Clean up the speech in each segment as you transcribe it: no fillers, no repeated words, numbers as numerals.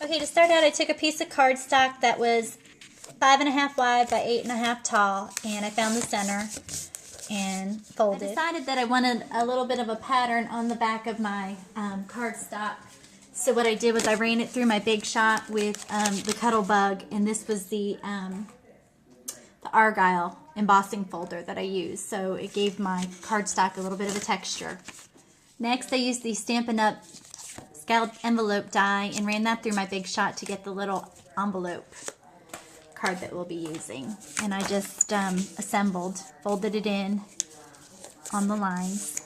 Okay, to start out, I took a piece of cardstock that was 5.5 wide by 8.5 tall, and I found the center and folded. I decided that I wanted a little bit of a pattern on the back of my cardstock. So what I did was I ran it through my Big Shot with the Cuddle Bug, and this was the Argyle embossing folder that I used. So it gave my cardstock a little bit of a texture. Next, I used the Stampin' Up! Scalloped envelope die and ran that through my Big Shot to get the little envelope card that we'll be using. And I just assembled, folded it in on the lines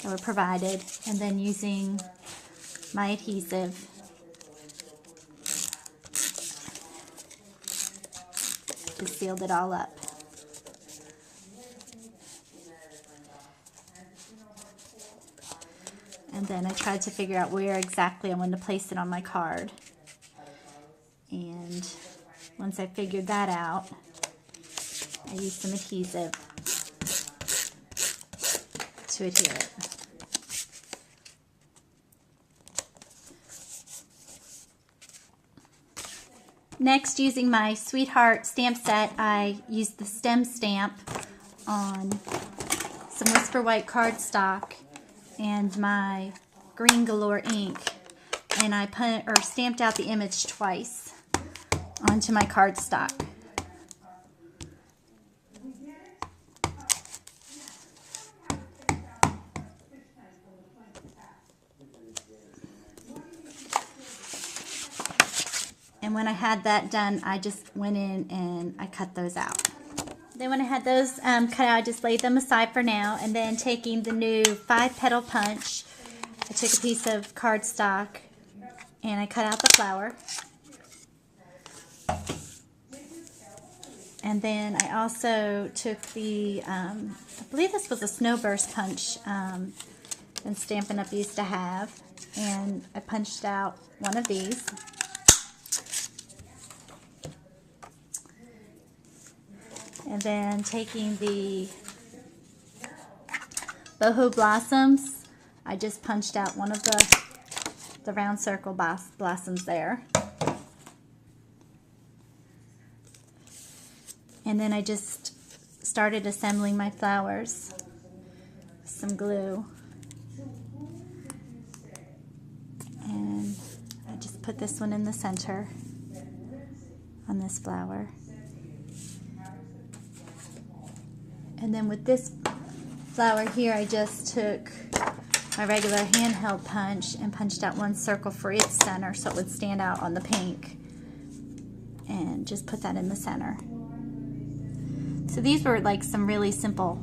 that were provided, and then using my adhesive just sealed it all up. And then I tried to figure out where exactly I wanted to place it on my card. And once I figured that out, I used some adhesive to adhere it. Next, using my Sweetheart stamp set, I used the stem stamp on some Whisper White cardstock and my Green Galore ink, and I stamped out the image twice onto my cardstock. And when I had that done, I just went in and I cut those out. Then when I had those cut out, I just laid them aside for now. And then taking the new 5-petal punch, I took a piece of cardstock and I cut out the flower. And then I also took the, I believe this was a Snowburst punch that Stampin' Up! Used to have. And I punched out one of these. And then taking the Boho Blossoms, I just punched out one of the round circle blossoms there. And then I just started assembling my flowers with some glue. And I just put this one in the center on this flower. And then with this flower here, I just took my regular handheld punch and punched out one circle for its center so it would stand out on the pink. And just put that in the center. So these were like some really simple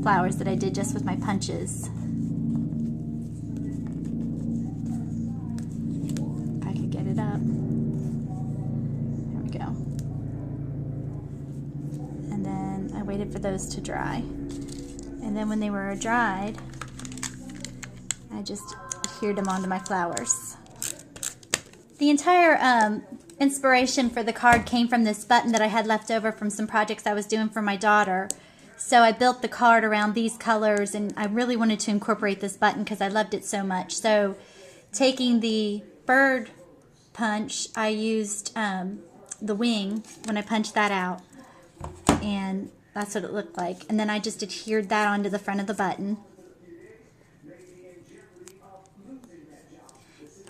flowers that I did just with my punches. If I could get it up. There we go. And then I waited for those to dry. And then when they were dried, I just adhered them onto my flowers. The entire inspiration for the card came from this button that I had left over from some projects I was doing for my daughter. So I built the card around these colors, and I really wanted to incorporate this button because I loved it so much. So taking the bird punch, I used the wing when I punched that out. And that's what it looked like. And then I just adhered that onto the front of the button.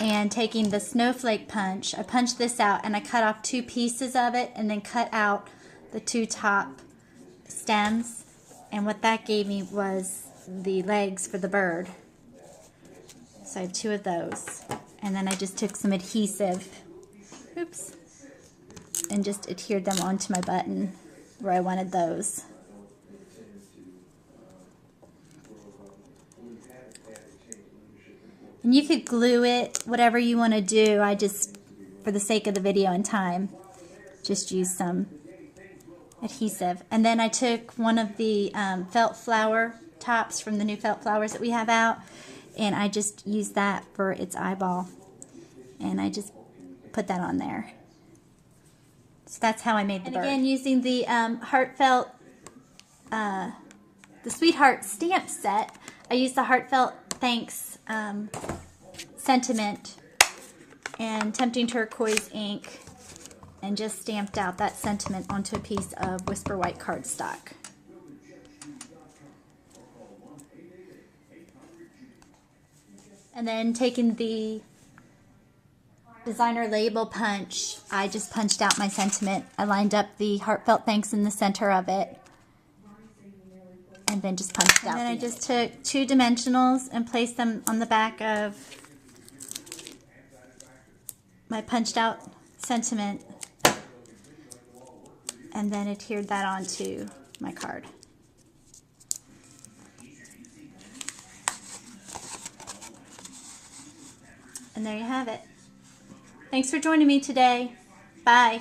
And taking the snowflake punch, I punched this out and I cut off 2 pieces of it and then cut out the 2 top stems. And what that gave me was the legs for the bird. So I had 2 of those. And then I just took some adhesive, oops, and just adhered them onto my button where I wanted those. And you could glue it, whatever you want to do. I just, for the sake of the video and time, just used some adhesive. And then I took one of the felt flower tops from the new felt flowers that we have out, and I just used that for its eyeball. And I just put that on there. So that's how I made the bird. And again, using the Heartfelt, the Sweetheart stamp set, I used the Heartfelt Thanks sentiment and Tempting Turquoise ink and just stamped out that sentiment onto a piece of Whisper White cardstock. And then taking the designer label punch, I just punched out my sentiment. I lined up the Heartfelt thanks in the center of it, and then just punched out. And then I just took 2 dimensionals and placed them on the back of my punched out sentiment, and then adhered that onto my card. And there you have it. Thanks for joining me today. Bye.